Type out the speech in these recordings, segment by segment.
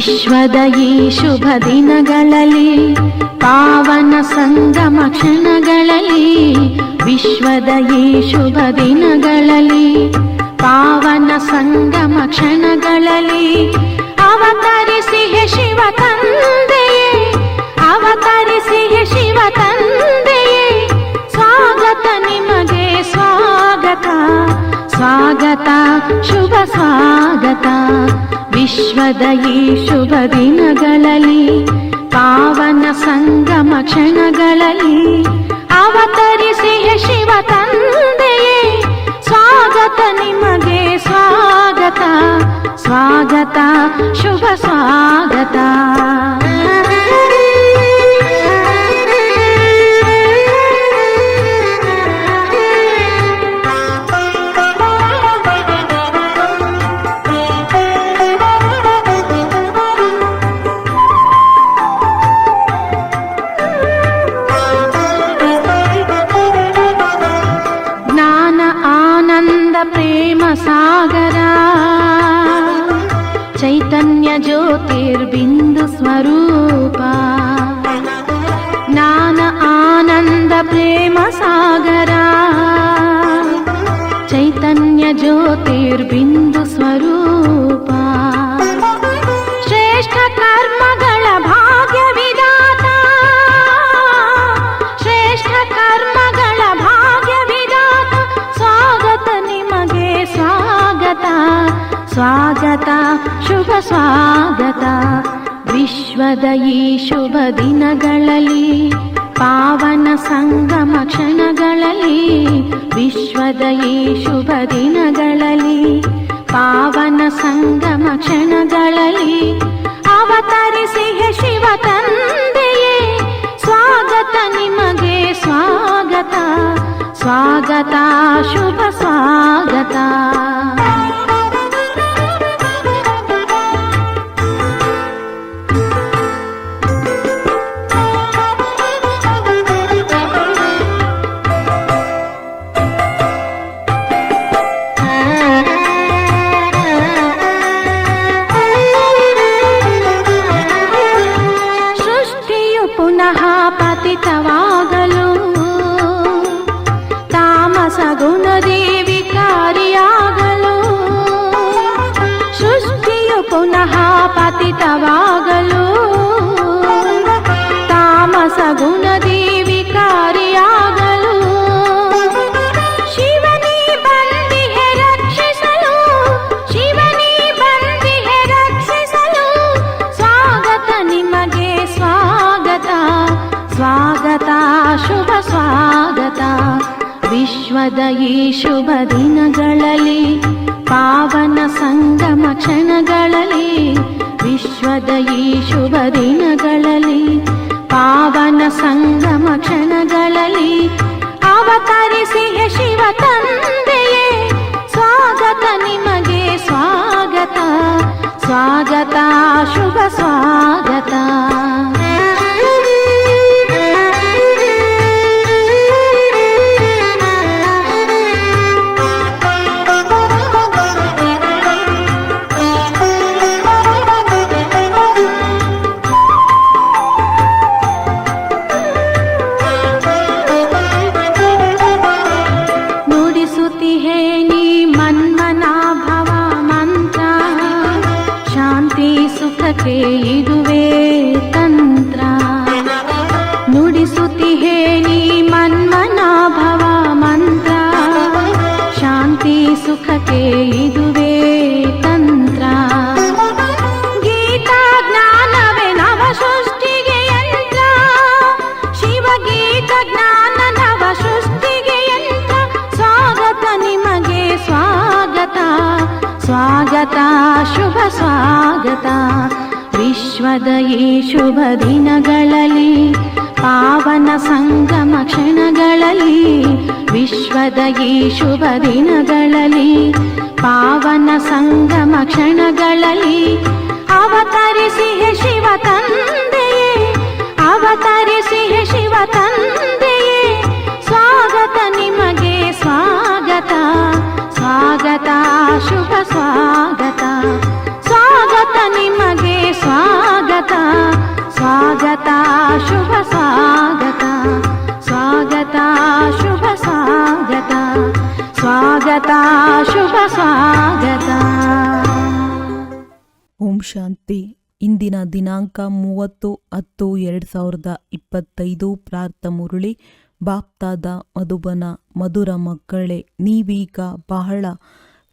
ವಿಶ್ವದ ಈ ಶುಭ ದಿನಗಳಲ್ಲಿ ಪಾವನ ಸಂಗಮ ಕ್ಷಣಗಳಲ್ಲಿ ವಿಶ್ವದ ಈ ಶುಭ ದಿನಗಳಲ್ಲಿ ಪಾವನ ಸಂಗಮ ಕ್ಷಣಗಳಲ್ಲಿ ಅವತರಿಸಿಯೇ ಶಿವ ತಂದೆಯೇ ಅವತರಿಸಿಯೇ ಶಿವ ತಂದೆಯೇ ಸ್ವಾಗತ ನಿಮಗೆ ಸ್ವಾಗತ ಸ್ವಾಗತ ಶುಭ ಸ್ವಾಗತ ವಿಶ್ವದ ಈ ಶುಭ ದಿನಗಳಲ್ಲಿ ಪಾವನ ಸಂಗಮ ಕ್ಷಣಗಳಲ್ಲಿ ಅವತರಿಸಿಯೇ ಶಿವ ತಂದೆಯೇ ಸ್ವಾಗತ ನಿಮಗೆ ಸ್ವಾಗತ ಸ್ವಾಗತ ಶುಭ ಸ್ವಾಗತ ಪ್ರೇಮ ಸಾಗರ ಚೈತನ್ಯ ಜ್ಯೋತಿರ್ಬಿಂದು ಸ್ವರೂಪ ಜ್ಞಾನ ಆನಂದ ಪ್ರೇಮ ಸಾಗರ ಚೈತನ್ಯ ಜ್ಯೋತಿರ್ಬಿಂದು ಸ್ವರೂಪ ಶ್ರೇಷ್ಠ ಕರ್ಮಗಳ ಭಾಗ್ಯ ವಿಧಾತ ಶ್ರೇಷ್ಠ ಕರ್ಮಗಳ ಭಾಗ್ಯ ವಿಧಾತ ಸ್ವಾಗತ ನಿಮಗೆ ಸ್ವಾಗತ ಸ್ವಾಗತ ಶುಭ ಸ್ವಾಗತ ವಿಶ್ವದ ಈ ಶುಭ ದಿನಗಳಲ್ಲಿ ಪಾವನ ಸಂಗಮ ಕ್ಷಣಗಳಲ್ಲಿ ವಿಶ್ವದ ಈ ಶುಭ ದಿನಗಳಲ್ಲಿ ಪಾವನ ಸಂಗಮ ಕ್ಷಣಗಳಲ್ಲಿ ಅವತರಿಸಿಯೇ ಶಿವ ತಂದೆಯೇ ಸ್ವಾಗತ ನಿಮಗೆ ಸ್ವಾಗತ ಸ್ವಾಗತ ಶುಭ ಸ್ವಾಗತ ಪುನಃ ಪತಿತವಾಗಲು ತಾಮಸ ಗುಣದಿ ವಿಕಾರಿಯಾಗಲು ಸೃಷ್ಟಿಯು ಪುನಃ ಪತಿತವಾಗಲು ತಾಮಸ ಗುಣದಿ ವಿಕಾರಿಯಾಗಲು ಶಿವನೇ ಬಂದಿಹೆ ರಕ್ಷಿಸಲು ಶಿವನೇ ಬಂದಿಹೆ ರಕ್ಷಿಸಲು ಸ್ವಾಗತ ನಿಮಗೆ ಸ್ವಾಗತ ಸ್ವಾಗತ ಶುಭ ಸ್ವಾಗತ ವಿಶ್ವದ ಈ ಶುಭ ದಿನಗಳಲ್ಲಿ ಪಾವನ ಸಂಗಮ ಕ್ಷಣಗಳಲ್ಲಿ ವಿಶ್ವದ ಈ ಶುಭ ದಿನಗಳಲ್ಲಿ ಪಾವನ ಸಂಗಮ ಕ್ಷಣಗಳಲ್ಲಿ ಅವತರಿಸಿಯೇ ಶಿವ ತಂದೆಯೇ ಸ್ವಾಗತ ನಿಮಗೆ ಸ್ವಾಗತ ಸ್ವಾಗತ ಶುಭ ಸ್ವಾಗತ ಸುಖಕ್ಕೆ ಇದುವೇ ತಂತ್ರ ನುಡಿಸುತ್ತಿಹೇ ನೀ ಮನ್ಮನಾಭವ ಮಂತ್ರ ಶಾಂತಿ ಸುಖಕ್ಕೆ ಇದುವೇ ತಂತ್ರ ಗೀತಾ ಜ್ಞಾನವೇ ನವ ಸೃಷ್ಟಿಗೆ ಯಂತ್ರ ಶಿವಗೀತ ಜ್ಞಾನ ನವ ಸೃಷ್ಟಿಗೆ ಯಂತ್ರ ಸ್ವಾಗತ ನಿಮಗೆ ಸ್ವಾಗತ ಸ್ವಾಗತ ಶುಭ ಸ್ವಾಗತ ವಿಶ್ವದ ಈ ಶುಭ ದಿನಗಳಲ್ಲಿ ಪಾವನ ಸಂಗಮ ಕ್ಷಣಗಳಲ್ಲಿ ವಿಶ್ವದ ಈ ಶುಭ ದಿನಗಳಲ್ಲಿ ಪಾವನ ಸಂಗಮ ಕ್ಷಣಗಳಲ್ಲಿ ಅವತರಿಸಿಯೇ ಶಿವ ತಂದೆಯೇ ಅವತರಿಸಿಯೇ ಶಿವ ತಂದೆಯೇ ಸ್ವಾಗತ ನಿಮಗೆ ಸ್ವಾಗತ ಸ್ವಾಗತ ಶುಭ ಸ್ವಾಗತ ಸ್ವಾಗತ ನಿಮಗೆ ಸ್ವಾಗತ ಸ್ವಾಗತ ಶುಭ ಸ್ವಾಗತ. ಓಂ ಶಾಂತಿ. ಇಂದಿನ ದಿನಾಂಕ 30/10/2025. ಪ್ರಾರ್ಥ ಮುರಳಿ ಬಾಪ್ತಾದ ಮಧುಬನ. ಮಧುರ ಮಕ್ಕಳೇ, ನೀವೀಗ ಬಹಳ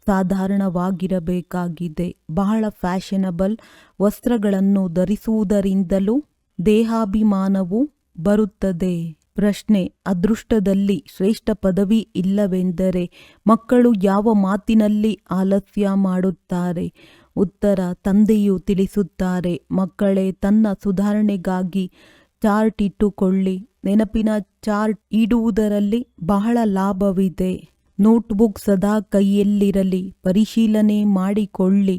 ಸಾಧಾರಣವಾಗಿರಬೇಕಾಗಿದೆ. ಬಹಳ ಫ್ಯಾಷನಬಲ್ ವಸ್ತ್ರಗಳನ್ನು ಧರಿಸುವುದರಿಂದಲೂ ದೇಹಾಭಿಮಾನವು ಬರುತ್ತದೆ. ಪ್ರಶ್ನೆ: ಅದೃಷ್ಟದಲ್ಲಿ ಶ್ರೇಷ್ಠ ಪದವಿ ಇಲ್ಲವೆಂದರೆ ಮಕ್ಕಳು ಯಾವ ಮಾತಿನಲ್ಲಿ ಆಲಸ್ಯ ಮಾಡುತ್ತಾರೆ? ಉತ್ತರ: ತಂದೆಯು ತಿಳಿಸುತ್ತಾರೆ, ಮಕ್ಕಳೇ, ತನ್ನ ಸುಧಾರಣೆಗಾಗಿ ಚಾರ್ಟ್ ಇಟ್ಟುಕೊಳ್ಳಿ. ನೆನಪಿನ ಚಾರ್ಟ್ ಇಡುವುದರಲ್ಲಿ ಬಹಳ ಲಾಭವಿದೆ. ನೋಟ್ಬುಕ್ ಸದಾ ಕೈಯಲ್ಲಿರಲಿ, ಪರಿಶೀಲನೆ ಮಾಡಿಕೊಳ್ಳಿ.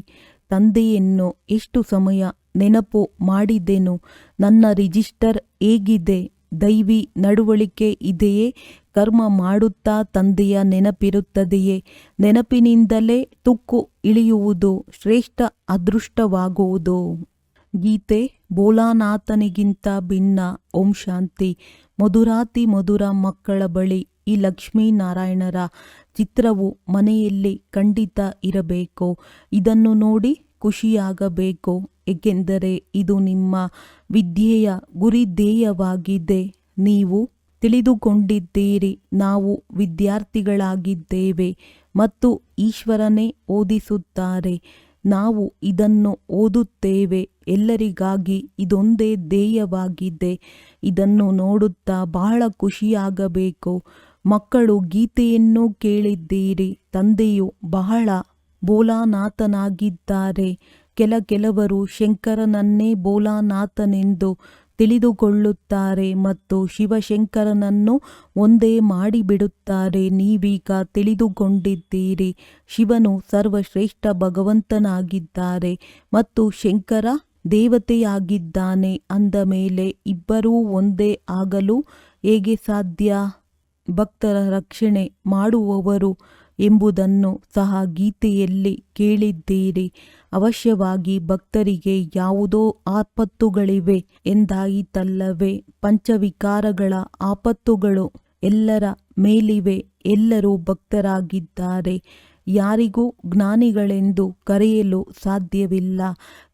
ತಂದೆಯನ್ನು ಎಷ್ಟು ಸಮಯ ನೆನಪು ಮಾಡಿದೆನು? ನನ್ನ ರಿಜಿಸ್ಟರ್ ಹೇಗಿದೆ? ದೈವಿ ನಡವಳಿಕೆ ಇದೆಯೇ? ಕರ್ಮ ಮಾಡುತ್ತಾ ತಂದೆಯ ನೆನಪಿರುತ್ತದೆಯೇ? ನೆನಪಿನಿಂದಲೇ ತುಕ್ಕು ಇಳಿಯುವುದು ಶ್ರೇಷ್ಠ ಅದೃಷ್ಟವಾಗುವುದು. ಗೀತೆ ಭೋಲಾನಾಥನಿಗಿಂತ ಭಿನ್ನ. ಓಂ ಶಾಂತಿ. ಮಧುರಾತಿ ಮಧುರ ಮಕ್ಕಳ ಬಳಿ ಈ ಲಕ್ಷ್ಮೀನಾರಾಯಣರ ಚಿತ್ರವು ಮನೆಯಲ್ಲಿ ಖಂಡಿತ ಇರಬೇಕು. ಇದನ್ನು ನೋಡಿ ಖುಷಿಯಾಗಬೇಕು, ಏಕೆಂದರೆ ಇದು ನಿಮ್ಮ ವಿದ್ಯೆಯ ಗುರಿಧ್ಯೇಯವಾಗಿದೆ. ನೀವು ತಿಳಿದುಕೊಂಡಿದ್ದೀರಿ, ನಾವು ವಿದ್ಯಾರ್ಥಿಗಳಾಗಿದ್ದೇವೆ ಮತ್ತು ಈಶ್ವರನೇ ಓದಿಸುತ್ತಾರೆ. ನಾವು ಇದನ್ನು ಓದುತ್ತೇವೆ ಎಲ್ಲರಿಗಾಗಿ. ಇದೊಂದೇ ಧ್ಯೇಯವಾಗಿದೆ. ಇದನ್ನು ನೋಡುತ್ತಾ ಬಹಳ ಖುಷಿಯಾಗಬೇಕು. ಮಕ್ಕಳು, ಗೀತೆಯನ್ನು ಕೇಳಿದ್ದೀರಿ. ತಂದೆಯು ಬಹಳ ಭೋಲಾನಾಥನಾಗಿದ್ದಾರೆ. ಕೆಲವರು ಶಂಕರನನ್ನೇ ಭೋಲಾನಾಥನೆಂದು ತಿಳಿದುಕೊಳ್ಳುತ್ತಾರೆ ಮತ್ತು ಶಿವಶಂಕರನನ್ನು ಒಂದೇ ಮಾಡಿಬಿಡುತ್ತಾರೆ. ನೀವೀಗ ತಿಳಿದುಕೊಂಡಿದ್ದೀರಿ, ಶಿವನು ಸರ್ವಶ್ರೇಷ್ಠ ಭಗವಂತನಾಗಿದ್ದಾರೆ ಮತ್ತು ಶಂಕರ ದೇವತೆಯಾಗಿದ್ದಾನೆ. ಅಂದ ಮೇಲೆ ಇಬ್ಬರೂ ಒಂದೇ ಆಗಲು ಹೇಗೆ ಸಾಧ್ಯ? ಭಕ್ತರ ರಕ್ಷಣೆ ಮಾಡುವವರು ಎಂಬುದನ್ನು ಸಹ ಗೀತೆಯಲ್ಲಿ ಕೇಳಿದ್ದೀರಿ. ಅವಶ್ಯವಾಗಿ ಭಕ್ತರಿಗೆ ಯಾವುದೋ ಆಪತ್ತುಗಳಿವೆ ಎಂದಾಯಿತಲ್ಲವೇ? ಪಂಚವಿಕಾರಗಳ ಆಪತ್ತುಗಳು ಎಲ್ಲರ ಮೇಲಿವೆ. ಎಲ್ಲರೂ ಭಕ್ತರಾಗಿದ್ದಾರೆ. ಯಾರಿಗೂ ಜ್ಞಾನಿಗಳೆಂದು ಕರೆಯಲು ಸಾಧ್ಯವಿಲ್ಲ.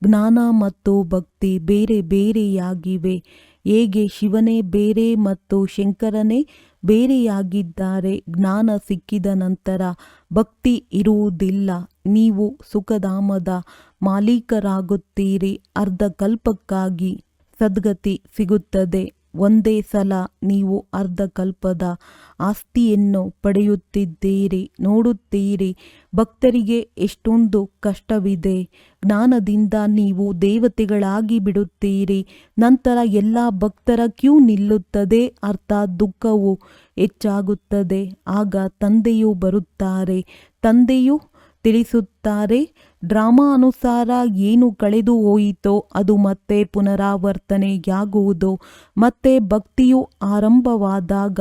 ಜ್ಞಾನ ಮತ್ತು ಭಕ್ತಿ ಬೇರೆ ಬೇರೆಯಾಗಿವೆ. ಹೇಗೆ ಶಿವನೇ ಬೇರೆ ಮತ್ತು ಶಂಕರನೇ ಬೇರೆಯಾಗಿದ್ದಾರೆ? ಜ್ಞಾನ ಸಿಕ್ಕಿದ ನಂತರ ಭಕ್ತಿ ಇರುವುದಿಲ್ಲ. ನೀವು ಸುಖಧಾಮದ ಮಾಲೀಕರಾಗುತ್ತೀರಿ. ಅರ್ಧಕಲ್ಪಕ್ಕಾಗಿ ಸದ್ಗತಿ ಸಿಗುತ್ತದೆ. ಒಂದೇ ಸಲ ನೀವು ಅರ್ಧಕಲ್ಪದ ಆಸ್ತಿಯನ್ನು ಪಡೆಯುತ್ತಿದ್ದೀರಿ. ನೋಡುತ್ತೀರಿ, ಭಕ್ತರಿಗೆ ಎಷ್ಟೊಂದು ಕಷ್ಟವಿದೆ. ಜ್ಞಾನದಿಂದ ನೀವು ದೇವತೆಗಳಾಗಿ ಬಿಡುತ್ತೀರಿ. ನಂತರ ಎಲ್ಲ ಭಕ್ತರ ಕ್ಯೂ ನಿಲ್ಲುತ್ತದೆ, ಅರ್ಥಾತ್ ದುಃಖವು ಹೆಚ್ಚಾಗುತ್ತದೆ. ಆಗ ತಂದೆಯು ಬರುತ್ತಾರೆ. ತಂದೆಯು ತಿಳಿಸುತ್ತಾರೆ, ಡ್ರಾಮಾ ಅನುಸಾರ ಏನು ಕಳೆದು ಹೋಯಿತೋ ಅದು ಮತ್ತೆ ಪುನರಾವರ್ತನೆಯಾಗುವುದು. ಮತ್ತೆ ಭಕ್ತಿಯು ಆರಂಭವಾದಾಗ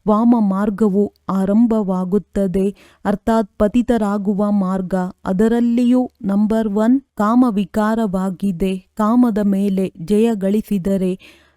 ವಾಮ ಮಾರ್ಗವು ಆರಂಭವಾಗುತ್ತದೆ, ಅರ್ಥಾತ್ ಪತಿತರಾಗುವ ಮಾರ್ಗ. ಅದರಲ್ಲಿಯೂ ನಂಬರ್ 1 ಕಾಮವಿಕಾರವಾಗಿದೆ. ಕಾಮದ ಮೇಲೆ ಜಯ ಗಳಿಸಿದರೆ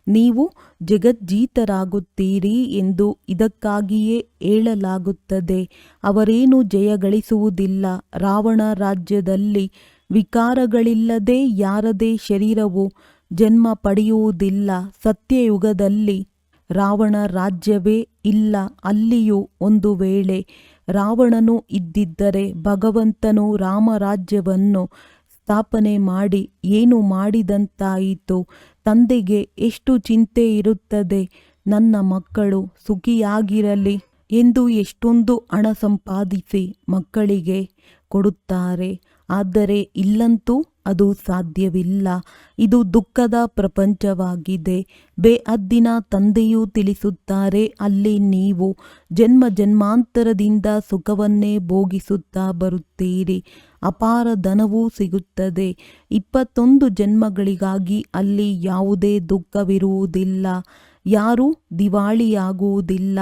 ನೀವು ಜಗಜ್ಜೀತರಾಗುತ್ತೀರಿ ಎಂದು ಇದಕ್ಕಾಗಿಯೇ ಹೇಳಲಾಗುತ್ತದೆ. ಅವರೇನು ಜಯಗಳಿಸುವುದಿಲ್ಲ. ರಾವಣ ರಾಜ್ಯದಲ್ಲಿ ವಿಕಾರಗಳಿಲ್ಲದೆ ಯಾರದೇ ಶರೀರವು ಜನ್ಮ ಪಡೆಯುವುದಿಲ್ಲ. ಸತ್ಯಯುಗದಲ್ಲಿ ರಾವಣ ರಾಜ್ಯವೇ ಇಲ್ಲ. ಅಲ್ಲಿಯೂ ಒಂದು ವೇಳೆ ರಾವಣನು ಇದ್ದಿದ್ದರೆ ಭಗವಂತನು ರಾಮರಾಜ್ಯವನ್ನು ಸ್ಥಾಪನೆ ಮಾಡಿ ಏನು ಮಾಡಿದಂತಾಯಿತು? ತಂದೆಗೆ ಎಷ್ಟು ಚಿಂತೆ ಇರುತ್ತದೆ, ನನ್ನ ಮಕ್ಕಳು ಸುಖಿಯಾಗಿರಲಿ ಎಂದು ಎಷ್ಟೊಂದು ಹಣ ಸಂಪಾದಿಸಿ ಮಕ್ಕಳಿಗೆ ಕೊಡುತ್ತಾರೆ. ಆದರೆ ಇಲ್ಲಂತೂ ಅದು ಸಾಧ್ಯವಿಲ್ಲ. ಇದು ದುಃಖದ ಪ್ರಪಂಚವಾಗಿದೆ. ಬೇಅದ್ದಿನ ತಂದೆಯೂ ತಿಳಿಸುತ್ತಾರೆ, ಅಲ್ಲಿ ನೀವು ಜನ್ಮ ಜನ್ಮಾಂತರದಿಂದ ಸುಖವನ್ನೇ ಭೋಗಿಸುತ್ತಾ ಬರುತ್ತೀರಿ. ಅಪಾರ ಧನವೂ ಸಿಗುತ್ತದೆ. 21 ಜನ್ಮಗಳಿಗಾಗಿ ಅಲ್ಲಿ ಯಾವುದೇ ದುಃಖವಿರುವುದಿಲ್ಲ. ಯಾರೂ ದಿವಾಳಿಯಾಗುವುದಿಲ್ಲ.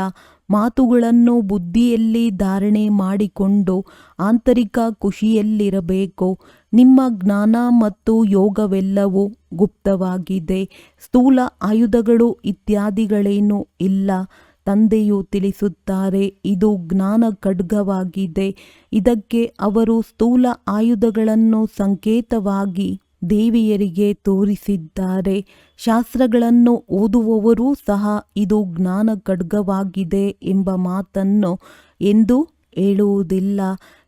ಮಾತುಗಳನ್ನು ಬುದ್ಧಿಯಲ್ಲಿ ಧಾರಣೆ ಮಾಡಿಕೊಂಡು ಆಂತರಿಕ ಖುಷಿಯಲ್ಲಿರಬೇಕು. ನಿಮ್ಮ ಜ್ಞಾನ ಮತ್ತು ಯೋಗವೆಲ್ಲವೂ ಗುಪ್ತವಾಗಿದೆ. ಸ್ಥೂಲ ಆಯುಧಗಳು ಇತ್ಯಾದಿಗಳೇನೂ ಇಲ್ಲ. ತಂದೆಯು ತಿಳಿಸುತ್ತಾರೆ, ಇದು ಜ್ಞಾನ ಖಡ್ಗವಾಗಿದೆ. ಇದಕ್ಕೆ ಅವರು ಸ್ಥೂಲ ಆಯುಧಗಳನ್ನು ಸಂಕೇತವಾಗಿ ದೇವಿಯರಿಗೆ ತೋರಿಸಿದ್ದಾರೆ. ಶಾಸ್ತ್ರಗಳನ್ನು ಓದುವವರೂ ಸಹ ಇದು ಜ್ಞಾನ ಖಡ್ಗವಾಗಿದೆ ಎಂಬ ಮಾತನ್ನು ಎಂದೂ ಹೇಳುವುದಿಲ್ಲ.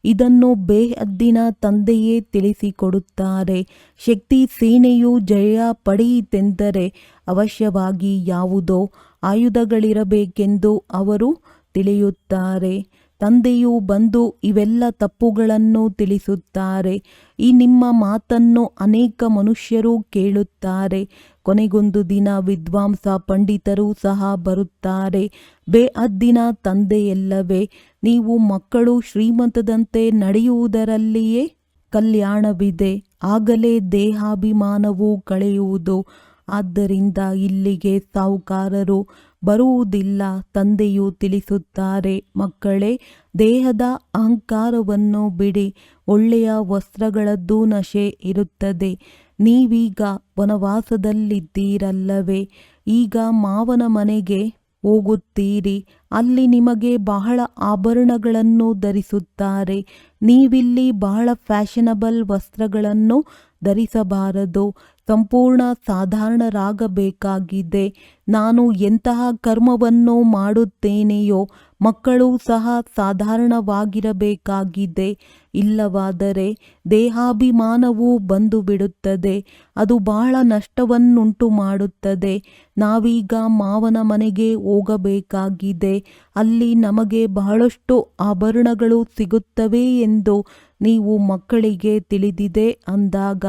ಇದನ್ನು ಬೇಹದ್ದಿನ ತಂದೆಯೇ ತಿಳಿಸಿಕೊಡುತ್ತಾರೆ. ಶಕ್ತಿ ಸೇನೆಯು ಜಯ ಪಡೆಯಿತೆಂದರೆ ಅವಶ್ಯವಾಗಿ ಯಾವುದೋ ಆಯುಧಗಳಿರಬೇಕೆಂದು ಅವರು ತಿಳಿಯುತ್ತಾರೆ. ತಂದೆಯು ಬಂದು ಇವೆಲ್ಲ ತಪ್ಪುಗಳನ್ನು ತಿಳಿಸುತ್ತಾರೆ. ಈ ನಿಮ್ಮ ಮಾತನ್ನು ಅನೇಕ ಮನುಷ್ಯರು ಕೇಳುತ್ತಾರೆ. ಕೊನೆಗೊಂದು ದಿನ ವಿದ್ವಾಂಸ ಪಂಡಿತರೂ ಸಹ ಬರುತ್ತಾರೆ. ಬೇಹದ್ದಿನ ತಂದೆಯಲ್ಲವೇ ನೀವು ಮಕ್ಕಳು ಶ್ರೀಮಂತದಂತೆ ನಡೆಯುವುದರಲ್ಲಿಯೇ ಕಲ್ಯಾಣವಿದೆ, ಆಗಲೇ ದೇಹಾಭಿಮಾನವು ಕಳೆಯುವುದು. ಆದ್ದರಿಂದ ಇಲ್ಲಿಗೆ ಸಾಹುಕಾರರು ಬರುವುದಿಲ್ಲ. ತಂದೆಯು ತಿಳಿಸುತ್ತಾರೆ, ಮಕ್ಕಳೇ, ದೇಹದ ಅಹಂಕಾರವನ್ನು ಬಿಡಿ. ಒಳ್ಳೆಯ ವಸ್ತ್ರಗಳದ್ದು ನಶೆ ಇರುತ್ತದೆ. ನೀವೀಗ ವನವಾಸದಲ್ಲಿದ್ದೀರಲ್ಲವೇ? ಈಗ ಮಾವನ ಮನೆಗೆ ಹೋಗುತ್ತೀರಿ. ಅಲ್ಲಿ ನಿಮಗೆ ಬಹಳ ಆಭರಣಗಳನ್ನು ಧರಿಸುತ್ತಾರೆ. ನೀವಿಲ್ಲಿ ಬಹಳ ಫ್ಯಾಷನಬಲ್ ವಸ್ತ್ರಗಳನ್ನು ಧರಿಸಬಾರದು. ಸಂಪೂರ್ಣ ಸಾಧಾರಣರಾಗಬೇಕಾಗಿದೆ. ನಾನು ಎಂತಹ ಕರ್ಮವನ್ನು ಮಾಡುತ್ತೇನೆಯೋ ಮಕ್ಕಳೂ ಸಹ ಸಾಧಾರಣವಾಗಿರಬೇಕಾಗಿದೆ. ಇಲ್ಲವಾದರೆ ದೇಹಾಭಿಮಾನವು ಬಂದು ಬಿಡುತ್ತದೆ. ಅದು ಬಹಳ ನಷ್ಟವನ್ನುಂಟು ಮಾಡುತ್ತದೆ. ನಾವೀಗ ಮಾವನ ಮನೆಗೆ ಹೋಗಬೇಕಾಗಿದೆ. ಅಲ್ಲಿ ನಮಗೆ ಬಹಳಷ್ಟು ಆಭರಣಗಳು ಸಿಗುತ್ತವೆ ಎಂದು ನೀವು ಮಕ್ಕಳಿಗೆ ತಿಳಿದಿದೆ ಅಂದಾಗ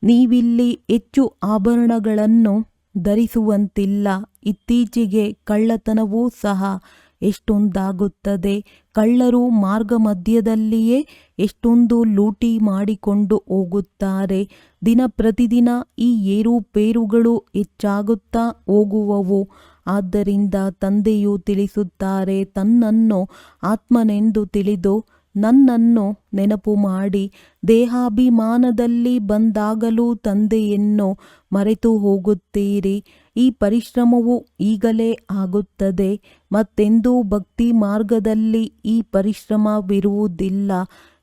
ನೀವಿಲ್ಲಿ ಹೆಚ್ಚು ಆಭರಣಗಳನ್ನು ಧರಿಸುವಂತಿಲ್ಲ. ಇತ್ತೀಚೆಗೆ ಕಳ್ಳತನವೂ ಸಹ ಎಷ್ಟೊಂದಾಗುತ್ತದೆ. ಕಳ್ಳರು ಮಾರ್ಗ ಮಧ್ಯದಲ್ಲಿಯೇ ಎಷ್ಟೊಂದು ಲೂಟಿ ಮಾಡಿಕೊಂಡು ಹೋಗುತ್ತಾರೆ. ದಿನ ಪ್ರತಿದಿನ ಈ ಏರುಪೇರುಗಳು ಹೆಚ್ಚಾಗುತ್ತಾ ಹೋಗುವವು. ಆದ್ದರಿಂದ ತಂದೆಯು ತಿಳಿಸುತ್ತಾರೆ, ತನ್ನನ್ನು ಆತ್ಮನೆಂದು ತಿಳಿದು ನನ್ನನ್ನು ನೆನಪು ಮಾಡಿ. ದೇಹಾಭಿಮಾನದಲ್ಲಿ ಬಂದಾಗಲೂ ತಂದೆಯನ್ನು ಮರೆತು ಹೋಗುತ್ತೀರಿ. ಈ ಪರಿಶ್ರಮವು ಈಗಲೇ ಆಗುತ್ತದೆ. ಮತ್ತೆಂದೂ ಭಕ್ತಿ ಮಾರ್ಗದಲ್ಲಿ ಈ ಪರಿಶ್ರಮವಿರುವುದಿಲ್ಲ.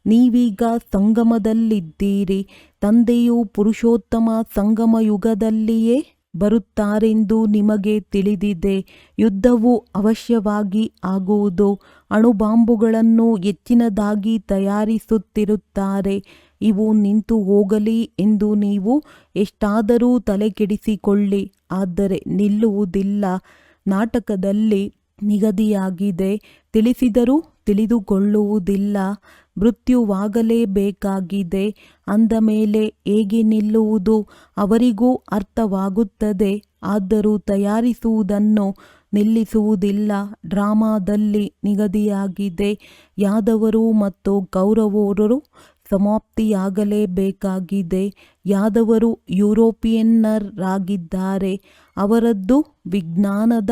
ನೀವೀಗ ಸಂಗಮದಲ್ಲಿದ್ದೀರಿ. ತಂದೆಯು ಪುರುಷೋತ್ತಮ ಸಂಗಮ ಯುಗದಲ್ಲಿಯೇ ಬರುತ್ತಾರೆಂದು ನಿಮಗೆ ತಿಳಿದಿದೆ. ಯುದ್ಧವು ಅವಶ್ಯವಾಗಿ ಆಗುವುದು. ಅಣುಬಾಂಬುಗಳನ್ನು ಹೆಚ್ಚಿನದಾಗಿ ತಯಾರಿಸುತ್ತಿರುತ್ತಾರೆ. ಇವು ನಿಂತು ಹೋಗಲಿ ಎಂದು ನೀವು ಎಷ್ಟಾದರೂ ತಲೆಕೆಡಿಸಿಕೊಳ್ಳಿ, ಆದರೆ ನಿಲ್ಲುವುದಿಲ್ಲ. ನಾಟಕದಲ್ಲಿ ನಿಗದಿಯಾಗಿದೆ, ತಿಳಿಸಿದರೂ ತಿಳಿದುಕೊಳ್ಳುವುದಿಲ್ಲ. ಮೃತ್ಯುವಾಗಲೇಬೇಕಾಗಿದೆ ಅಂದ ಮೇಲೆ ಹೇಗೆ ನಿಲ್ಲುವುದು? ಅವರಿಗೂ ಅರ್ಥವಾಗುತ್ತದೆ, ಆದರೂ ತಯಾರಿಸುವುದನ್ನು ನಿಲ್ಲಿಸುವುದಿಲ್ಲ. ಡ್ರಾಮಾದಲ್ಲಿ ನಿಗದಿಯಾಗಿದೆ, ಯಾದವರು ಮತ್ತು ಕೌರವರು ಸಮಾಪ್ತಿಯಾಗಲೇಬೇಕಾಗಿದೆ. ಯಾದವರು ಯುರೋಪಿಯನ್ನರಾಗಿದ್ದಾರೆ. ಅವರದ್ದು ವಿಜ್ಞಾನದ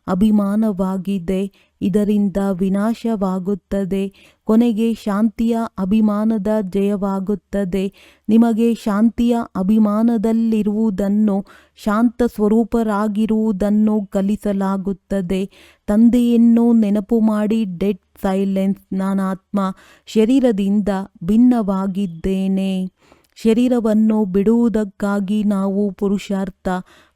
ಅಭಿಮಾನವಾಗಿದೆ. ಇದರಿಂದ ವಿನಾಶವಾಗುತ್ತದೆ. ಕೊನೆಗೆ ಶಾಂತಿಯ ಅಭಿಮಾನದ ಜಯವಾಗುತ್ತದೆ. ನಿಮಗೆ ಶಾಂತಿಯ ಅಭಿಮಾನದಲ್ಲಿರುವುದನ್ನು, ಶಾಂತ ಸ್ವರೂಪರಾಗಿರುವುದನ್ನು ಕಲಿಸಲಾಗುತ್ತದೆ. ತಂದೆಯನ್ನು ನೆನಪು ಮಾಡಿ. Dead silence. ನಾನಾತ್ಮ ಶರೀರದಿಂದ ಭಿನ್ನವಾಗಿದ್ದೇನೆ. ಶರೀರವನ್ನು ಬಿಡುವುದಕ್ಕಾಗಿ ನಾವು ಪುರುಷಾರ್ಥ